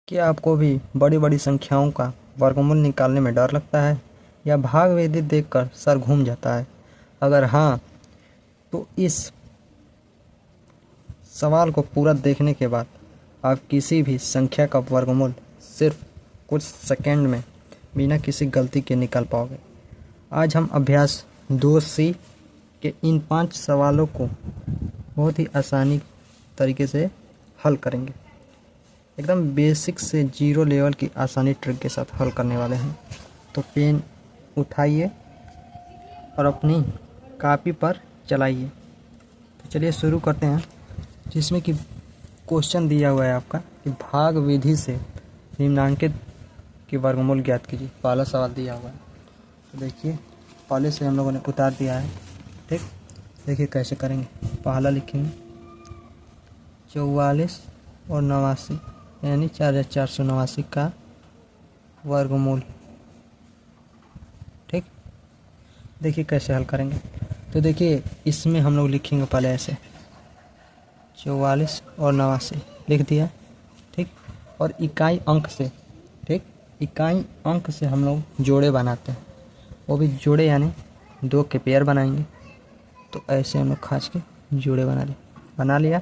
क्या आपको भी बड़ी बड़ी संख्याओं का वर्गमूल निकालने में डर लगता है या भाग विधि देखकर सर घूम जाता है? अगर हाँ, तो इस सवाल को पूरा देखने के बाद आप किसी भी संख्या का वर्गमूल सिर्फ कुछ सेकंड में बिना किसी गलती के निकाल पाओगे। आज हम अभ्यास 2C के इन 5 सवालों को बहुत ही आसानी तरीके से हल करेंगे। एकदम बेसिक से जीरो लेवल की आसानी ट्रिक के साथ हल करने वाले हैं। तो पेन उठाइए और अपनी कॉपी पर चलाइए। तो चलिए शुरू करते हैं, जिसमें कि क्वेश्चन दिया हुआ है आपका कि भाग विधि से निम्नांकित की वर्गमूल ज्ञात कीजिए। पहला सवाल दिया हुआ है, तो देखिए पहले से हम लोगों ने उतार दिया है। ठीक, देखिए कैसे करेंगे। पहला लिखेंगे 44 और 89 यानी 4489 का वर्गमूल। ठीक, देखिए कैसे हल करेंगे। तो देखिए इसमें हम लोग लिखेंगे पहले ऐसे 44 और 89 लिख दिया। ठीक, और इकाई अंक से, ठीक, इकाई अंक से हम लोग जोड़े बनाते हैं। वो भी जोड़े यानी 2 के पेयर बनाएंगे। तो ऐसे हम लोग खींच के जोड़े बना लिया।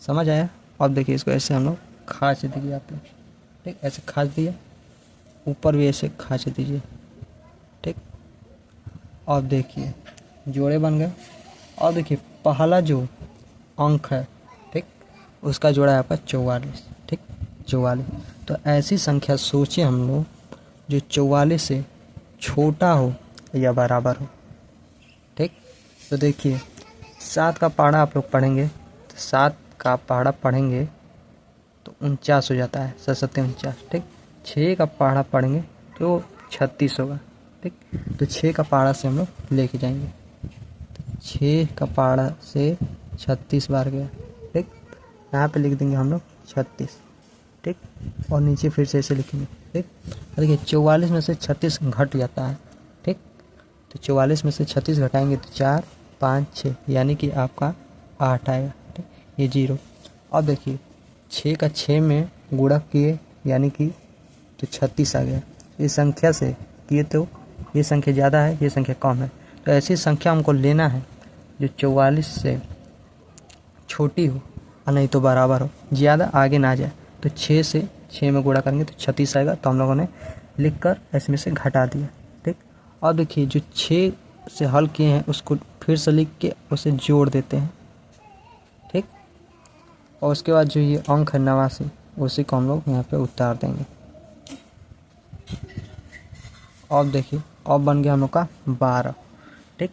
समझ आया? अब देखिए इसको ऐसे हम लोग खींच दीजिए आप लोग। ठीक, ऐसे खींच दिया, ऊपर भी ऐसे खींच दीजिए। ठीक, अब देखिए जोड़े बन गए। और देखिए पहला जो अंक है, ठीक, उसका जोड़ा है आपका 44। ठीक, 44। तो ऐसी संख्या सोचिए हम लोग जो 44 से छोटा हो या बराबर हो। ठीक, तो देखिए 7 का पहाड़ा आप लोग पढ़ेंगे, तो 7 का पहाड़ा पढ़ेंगे तो 49 हो जाता है, 7 49। ठीक, 6 का पहाड़ा पढ़ेंगे तो 36 होगा। ठीक, तो 6 का पहाड़ा से हम लोग लेके जाएंगे। 6 का पहाड़ा से 36 बार गया। ठीक, यहाँ पे लिख देंगे हम लोग 36। ठीक, और नीचे फिर से ऐसे लिखेंगे। ठीक, देखिए 44 में से 36 घट जाता है। ठीक, तो 44 में से 36 घटाएंगे तो 4 5 6 यानी कि आपका 8 आएगा। ठीक, ये 0। अब देखिए 6 का 6 में गुणा किए यानी कि तो 36 आ गया। इस संख्या से किए तो ये संख्या ज़्यादा है, ये संख्या कम है। तो ऐसी संख्या हमको लेना है जो 44 से छोटी हो और नहीं तो बराबर हो, ज़्यादा आगे ना जाए। तो 6 से 6 में गुणा करेंगे तो 36 आएगा। तो हम लोगों ने लिख कर इसमें से घटा दिया। ठीक, और देखिए जो 6 से हल किए हैं उसको फिर से लिख के उसे जोड़ देते हैं। ठीक, और उसके बाद जो ये अंक है 89, उसी को हम लोग यहाँ पे उतार देंगे। अब देखिए अब बन गया हम लोग का 12। ठीक,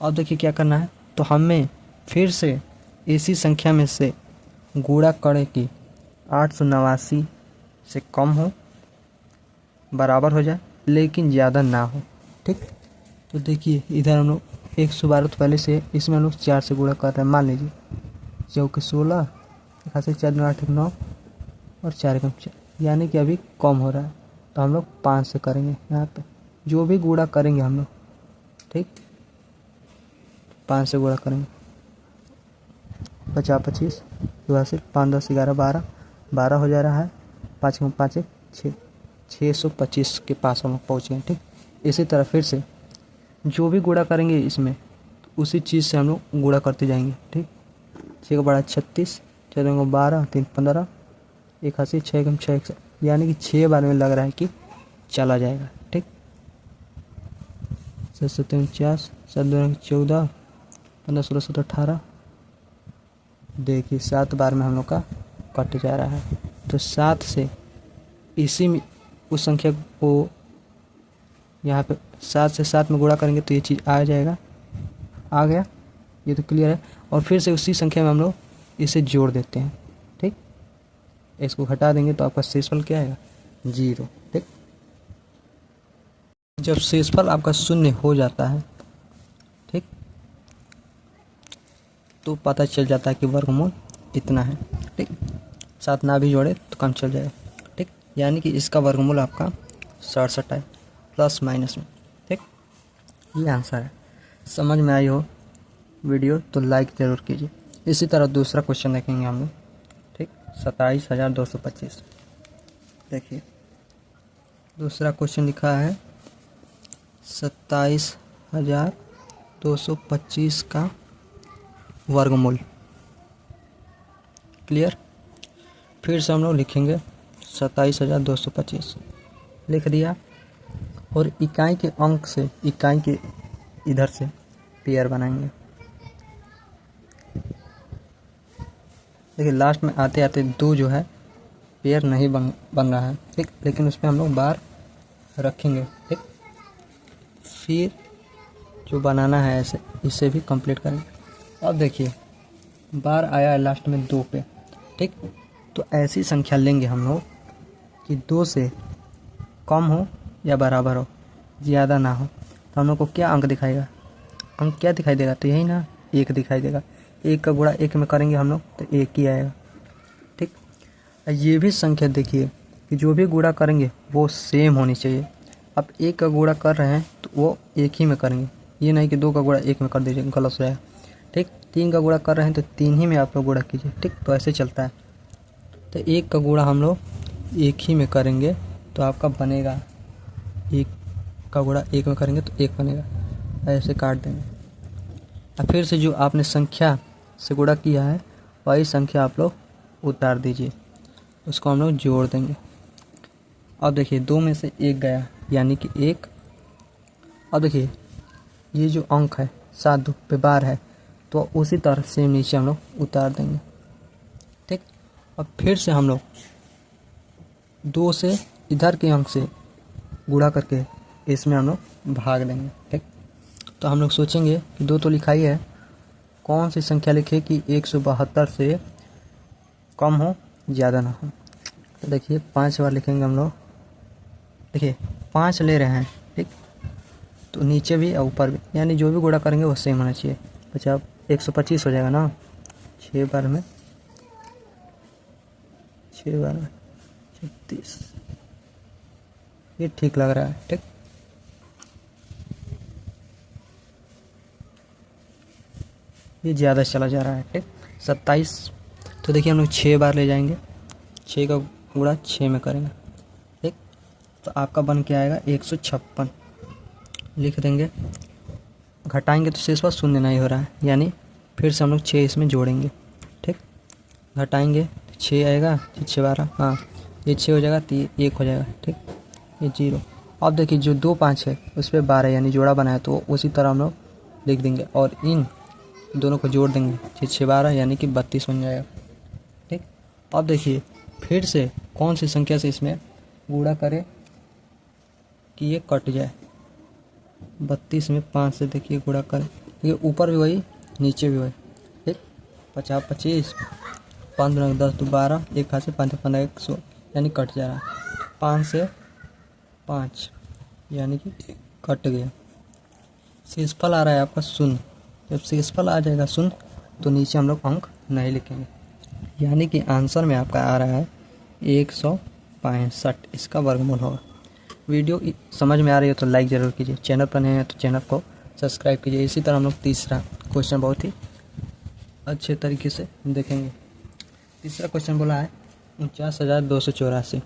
अब देखिए क्या करना है, तो हमें फिर से इसी संख्या में से गुणा करें कि 889 से कम हो, बराबर हो जाए, लेकिन ज़्यादा ना हो। ठीक, तो देखिए इधर हम लोग 112 तो पहले से, इसमें हम लोग 4 से गुणा कर रहे हैं। मान लीजिए 4 के 16, 4 9 8 9 और 4 कम 4 यानी कि अभी कम हो रहा है। तो हम लोग 5 से करेंगे। यहाँ पे जो भी गुणा करेंगे हम लोग, ठीक, 5 से गुणा करेंगे। 50 25 2 से 5 10 11 12 12 हो जा रहा है। 5 कम 5 6 625 के पास हम लोग पहुँच गए। ठीक, इसी तरह फिर से जो भी गुणा करेंगे इसमें, तो उसी चीज़ से हम लोग गुणा करते जाएंगे। ठीक, 6 का बड़ा 36, 6 12 3 15 81 6 कम 6 यानी कि 6 बार में लग रहा है कि चला जाएगा। ठीक, 7 49 7 2 14 15 16 17 18। देखिए 7 बार में हम लोग का कट जा रहा है। तो 7 से इसी में उस संख्या को यहाँ पे 7 से 7 में गुणा करेंगे तो ये चीज़ आ जाएगा। आ गया, ये तो क्लियर है। और फिर से उसी संख्या में हम लोग इसे जोड़ देते हैं। ठीक, इसको घटा देंगे तो आपका शेषफल क्या आएगा? 0। ठीक, जब शेषफल आपका 0 हो जाता है, ठीक, तो पता चल जाता है कि वर्गमूल इतना है। ठीक, 7 ना भी जोड़े तो कम चल जाएगा। ठीक, यानी कि इसका वर्गमूल आपका 67 है, प्लस माइनस में। ठीक, ये आंसर है। समझ में आई हो वीडियो तो लाइक ज़रूर कीजिए। इसी तरह दूसरा क्वेश्चन देखेंगे हम लोग। ठीक, 27,225। देखिए दूसरा क्वेश्चन लिखा है 27,225 का वर्गमूल। क्लियर। फिर से हम लोग लिखेंगे 27,225 लिख दिया, और इकाई के अंक से इकाई के इधर से पेयर बनाएंगे। देखिए लास्ट में आते आते 2 जो है पेयर नहीं बन रहा है, ठीक, लेकिन उसमें हम लोग बार रखेंगे, ठीक। फिर जो बनाना है ऐसे इसे भी कंप्लीट करेंगे। अब देखिए बार आया है लास्ट में 2 पे, ठीक। तो ऐसी संख्या लेंगे हम लोग कि 2 से कम हो या बराबर हो, ज़्यादा ना हो। तो हम लोग को क्या अंक दिखाएगा, अंक क्या दिखाई देगा, तो यही ना 1 दिखाई देगा। 1 का गुणा 1 में करेंगे हम लोग तो 1 ही आएगा, ठीक। ये भी संख्या देखिए कि जो भी गुणा करेंगे वो सेम होनी चाहिए। अब 1 का गुणा कर रहे हैं तो वो 1 ही में करेंगे, ये नहीं कि 2 का गुणा 1 में कर दीजिए, गलत हो जाएगा, ठीक। 3 का गुणा कर रहे हैं तो 3 ही में आप लोग गुणा कीजिए, ठीक। तो ऐसे चलता है। तो 1 का गुणा हम लोग 1 ही में करेंगे तो आपका बनेगा, 1 का गुणा 1 में करेंगे तो 1 बनेगा, ऐसे काट देंगे। और फिर से जो आपने संख्या से गुणा किया है वही संख्या आप लोग उतार दीजिए, उसको हम लोग जोड़ देंगे। अब देखिए 2 में से 1 गया यानी कि 1। अब देखिए ये जो अंक है 7 पे बार है तो उसी तरह से नीचे हम लोग उतार देंगे, ठीक। अब फिर से हम लोग 2 से इधर के अंक से गुणा करके इसमें हम लोग भाग देंगे, ठीक। तो हम लोग सोचेंगे कि 2 तो लिखा ही है, कौन सी संख्या लिखे कि 172 से कम हो ज़्यादा ना हो। तो देखिए 5 बार लिखेंगे हम लोग। देखिए 5 ले रहे हैं, ठीक। तो नीचे भी और ऊपर भी, यानी जो भी गुणा करेंगे वो सेम होना चाहिए। अच्छा 125 हो जाएगा ना, 6 बार में 36, ये ठीक लग रहा है, ठीक। ये ज़्यादा चला जा रहा है, ठीक। 27। तो देखिए हम लोग 6 बार ले जाएंगे, 6 का गुणा 6 में करेंगे, ठीक। तो आपका बन के आएगा 156 लिख देंगे। घटाएंगे तो शेष पर शून्य नहीं हो रहा है, यानी फिर से हम लोग 6 इसमें जोड़ेंगे, ठीक। घटाएंगे तो 6 आएगा, 6 12, हाँ ये 6 हो जाएगा तो ये 1 हो जाएगा, ठीक। ये 0। अब देखिए जो 2 5 है उस पर 12 यानी जोड़ा बनाया तो उसी तरह हम लोग लिख देंगे और इन दोनों को जोड़ देंगे, 6 6 12 यानी कि 32 बन जाएगा, ठीक। अब देखिए फिर से कौन सी संख्या से इसमें गुणा करें कि ये कट जाए। 32 में 5 से देखिए गुणा करें, देखिए ऊपर भी वही नीचे भी वही, ठीक। 50 25, 15 10 तो 12, 1 हाथ से 5 15 100 यानी कट जा रहा है। 5 से 5 यानी कि कट गया। शेषफल आ रहा है आपका 0। जब शेषफल आ जाएगा 0 तो नीचे हम लोग अंक नहीं लिखेंगे, यानी कि आंसर में आपका आ रहा है 165, इसका वर्गमूल होगा। वीडियो समझ में आ रही हो तो लाइक ज़रूर कीजिए, चैनल पर नए हैं तो चैनल को सब्सक्राइब कीजिए। इसी तरह हम लोग तीसरा क्वेश्चन बहुत ही अच्छे तरीके से देखेंगे। तीसरा क्वेश्चन बोला है 49,284,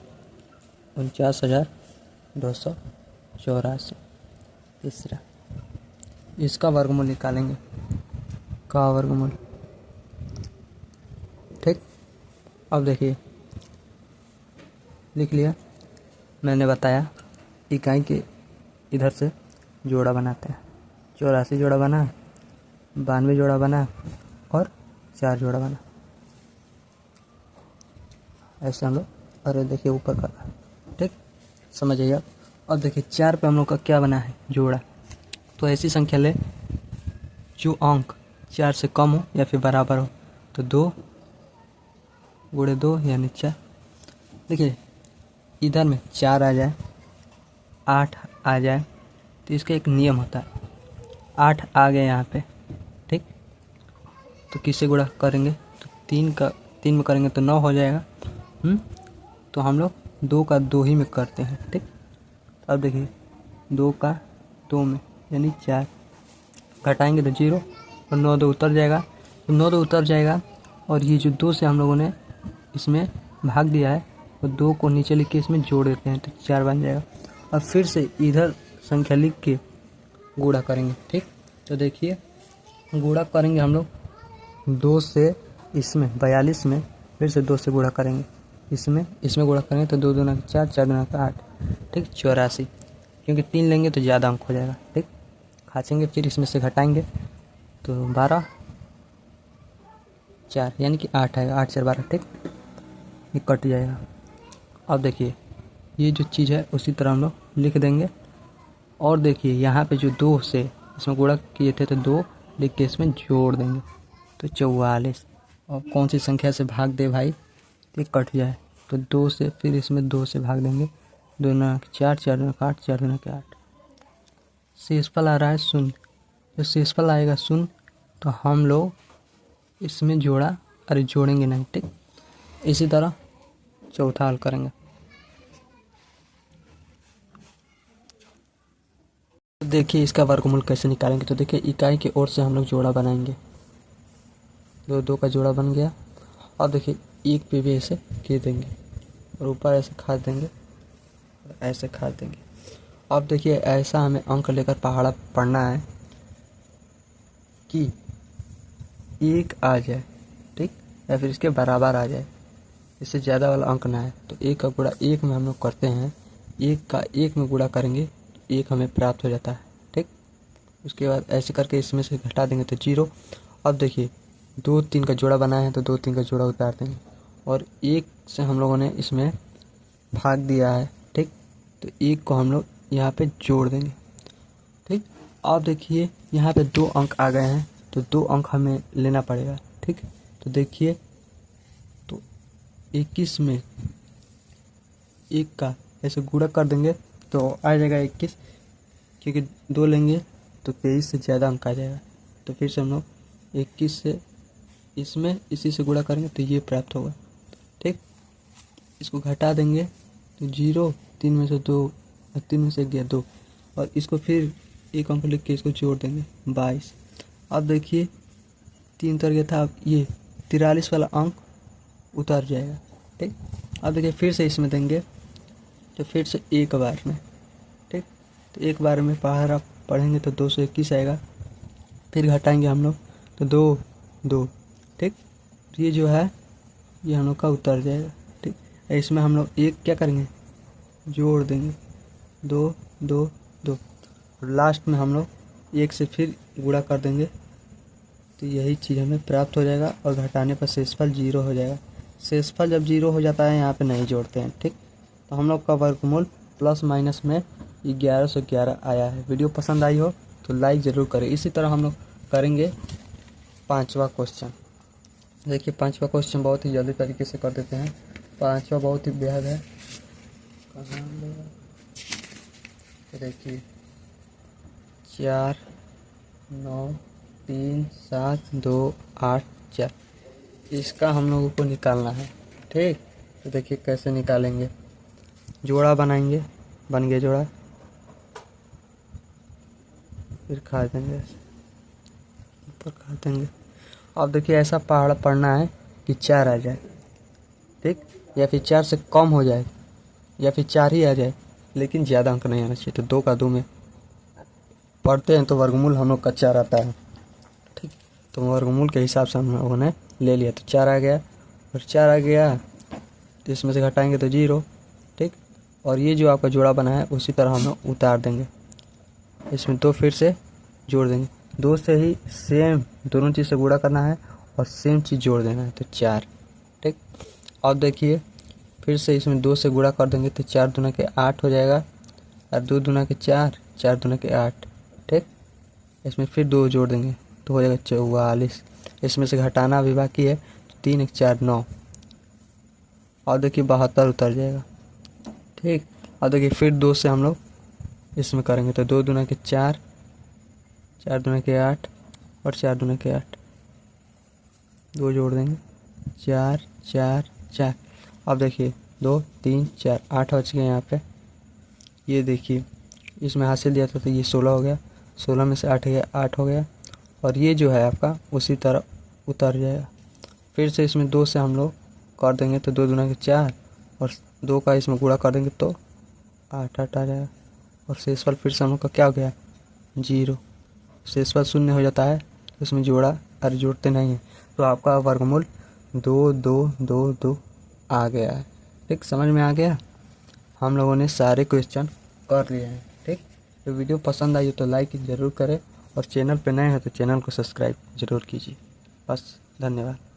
49,284। तीसरा इसका वर्गमूल निकालेंगे, का वर्गमूल, ठीक। अब देखिए लिख लिया, मैंने बताया इकाई के इधर से जोड़ा बनाते हैं। 84 जोड़ा बना, 92 जोड़ा बना और 4 जोड़ा बना, ऐसे हम लोग, अरे देखिए ऊपर का, ठीक, समझिए आप। अब देखिए 4 पे हम लोग का क्या बना है, जोड़ा। तो ऐसी संख्या ले जो अंक 4 से कम हो या फिर बराबर हो, तो 2 गुणे 2 यानी 4। देखिए इधर में 4 आ जाए, 8 आ जाए तो इसका एक नियम होता है, 8 आ गए यहाँ पे, ठीक। तो किससे गुणा करेंगे, तो 3 में करेंगे तो 9 हो जाएगा। तो हम लोग 2 का 2 ही में करते हैं, ठीक। अब देखिए 2 का 2 में यानी 4, घटाएंगे तो 0 और 9 2 उतर जाएगा। तो 9 2 उतर जाएगा और ये जो 2 से हम लोगों ने इसमें भाग दिया है वो 2 को नीचे लिख के इसमें जोड़ देते हैं तो 4 बन जाएगा। और फिर से इधर संख्या लिख के गुणा करेंगे। ठीक, तो देखिए गुणा करेंगे हम लोग 2 से इसमें 42 में, फिर से 2 से गुणा करेंगे इसमें गुणा करेंगे तो 2 दूना 4, 4 दूना 8, ठीक 84, क्योंकि 3 लेंगे तो ज़्यादा अंक हो जाएगा। ठीक, खाचेंगे फिर इसमें से घटाएंगे तो 12 4 यानी कि 8 आएगा, 8 4 12। ठीक, ये कट जाएगा। अब देखिए ये जो चीज़ है उसी तरह हम लोग लिख देंगे। और देखिए यहाँ पे जो 2 से इसमें गुणा किए थे तो 2 लिख के इसमें जोड़ देंगे तो 44। और कौन सी संख्या से भाग दे भाई तो कट जाए तो 2 से, फिर इसमें 2 से भाग देंगे, 2 दूना 4, 4 दूना 8, 4 दूना 8। शेषफल आ रहा है शून्य, जो शेषफल आएगा शून्य तो हम लोग इसमें जोड़ेंगे नहीं। ठीक, इसी तरह चौथा हल करेंगे। तो देखिए इसका वर्गमूल कैसे निकालेंगे। तो देखिए इकाई की ओर से हम लोग जोड़ा बनाएंगे, 2 का जोड़ा बन गया। और देखिए 1 पे भी ऐसे गिर देंगे और ऊपर ऐसे खाद देंगे और ऐसे खाद देंगे। अब देखिए ऐसा हमें अंक लेकर पहाड़ा पढ़ना है कि 1 आ जाए, ठीक, या फिर इसके बराबर आ जाए, इससे ज़्यादा वाला अंक ना है। तो 1 का गुणा 1 में हम लोग करते हैं, 1 का 1 में गुणा करेंगे तो 1 हमें प्राप्त हो जाता है। ठीक, उसके बाद ऐसे करके इसमें से घटा देंगे तो 0। अब देखिए 2 3 का जोड़ा बनाया है तो 2 3 का जोड़ा उतार देंगे और 1 से हम लोगों ने इसमें भाग दिया है। ठीक, तो 1 को हम लोग यहाँ पे जोड़ देंगे। ठीक, अब देखिए यहाँ पे 2 अंक आ गए हैं तो 2 अंक हमें लेना पड़ेगा। ठीक, तो देखिए तो 21 में 1 का ऐसे गुणा कर देंगे तो आ जाएगा 21, क्योंकि 2 लेंगे तो 23 से ज़्यादा अंक आ जाएगा। तो फिर से हम लोग 21 से इसमें इसी से गुणा करेंगे तो ये प्राप्त होगा। ठीक, इसको घटा देंगे तो 0, 3 में से 2 और 3 में से गया 2, और इसको फिर 1 अंक लिख के इसको जोड़ देंगे 22। अब देखिए 3 उतर गया था, अब ये 43 वाला अंक उतर जाएगा। ठीक, अब देखिए फिर से इसमें देंगे तो फिर से एक बार में, ठीक, तो एक बार में पहाड़ा पढ़ेंगे तो 221 आएगा, फिर घटाएंगे हम लोग तो 2 2। ठीक, ये जो है ये हम लोग का उतर जाएगा। ठीक, इसमें हम लोग 1 क्या करेंगे जोड़ देंगे 2 2 2, और लास्ट में हम लोग 1 से फिर गुणा कर देंगे तो यही चीज़ हमें प्राप्त हो जाएगा। और घटाने पर शेषफल 0 हो जाएगा। शेषफल जब 0 हो जाता है यहाँ पे नहीं जोड़ते हैं। ठीक, तो हम लोग का वर्गमूल प्लस माइनस में 1111 आया है। वीडियो पसंद आई हो तो लाइक ज़रूर करें। इसी तरह हम लोग करेंगे 5वां क्वेश्चन। देखिए 5वां क्वेश्चन बहुत ही जल्दी तरीके से कर देते हैं। 5वां बहुत ही बेहद है, तो देखिए 4 9 3 7 2 8 4, इसका हम लोगों को निकालना है। ठीक, तो देखिए कैसे निकालेंगे। जोड़ा बनाएंगे, बन गया जोड़ा, फिर खा देंगे ऐसे ऊपर खा देंगे। अब देखिए ऐसा पहाड़ पढ़ना है कि 4 आ जाए, ठीक, या फिर 4 से कम हो जाए, या फिर 4 ही आ जाए, लेकिन ज़्यादा अंक नहीं आना चाहिए। तो 2 का 2 में पढ़ते हैं तो वर्गमूल हम लोग का 4 आता है। ठीक, तो वर्गमूल के हिसाब से हम लोगों ने ले लिया तो 4 आ गया, और 4 आ गया तो इसमें से घटाएंगे तो 0। ठीक, और ये जो आपका जोड़ा बना है उसी तरह हम लोग उतार देंगे, इसमें 2 फिर से जोड़ देंगे। 2 से ही सेम दोनों चीज़ से गुणा करना है और सेम चीज़ जोड़ देना है तो 4। ठीक, अब देखिए फिर से इसमें 2 से गुणा कर देंगे तो 4 दूना के 8 हो जाएगा, और 2 दूना के 4, 4 दूना के 8। ठीक, इसमें फिर 2 जोड़ देंगे तो हो जाएगा 44। इसमें से घटाना भी बाकी है तो 3 1 4 9, और देखिए 72 उतर जाएगा। ठीक, और देखिए फिर 2 से हम लोग इसमें करेंगे तो 2 दूना के 4, 4 दूना के 8, और 4 दूना के 8, 2 जोड़ देंगे 4 4 4। अब देखिए 2 3 4 8 बच गए यहाँ पे। ये देखिए इसमें हासिल दिया था तो ये 16 हो गया, 16 में से 8 गया, 8 हो गया, और ये जो है आपका उसी तरह उतर जाएगा। फिर से इसमें 2 से हम लोग कर देंगे तो 2 दूना के 4 और 2 का इसमें गुणा कर देंगे तो 8 8 आ जाएगा। और शेषफल फिर से हम लोग का क्या हो गया 0। शेषफल 0 हो जाता है तो इसमें जोड़ते नहीं हैं, तो आपका वर्गमूल 2 2 2 2 आ गया है। ठीक, समझ में आ गया। हम लोगों ने सारे क्वेश्चन कर लिए हैं। ठीक, तो वीडियो पसंद आई तो लाइक ज़रूर करें और चैनल पे नए हैं तो चैनल को सब्सक्राइब ज़रूर कीजिए। बस, धन्यवाद।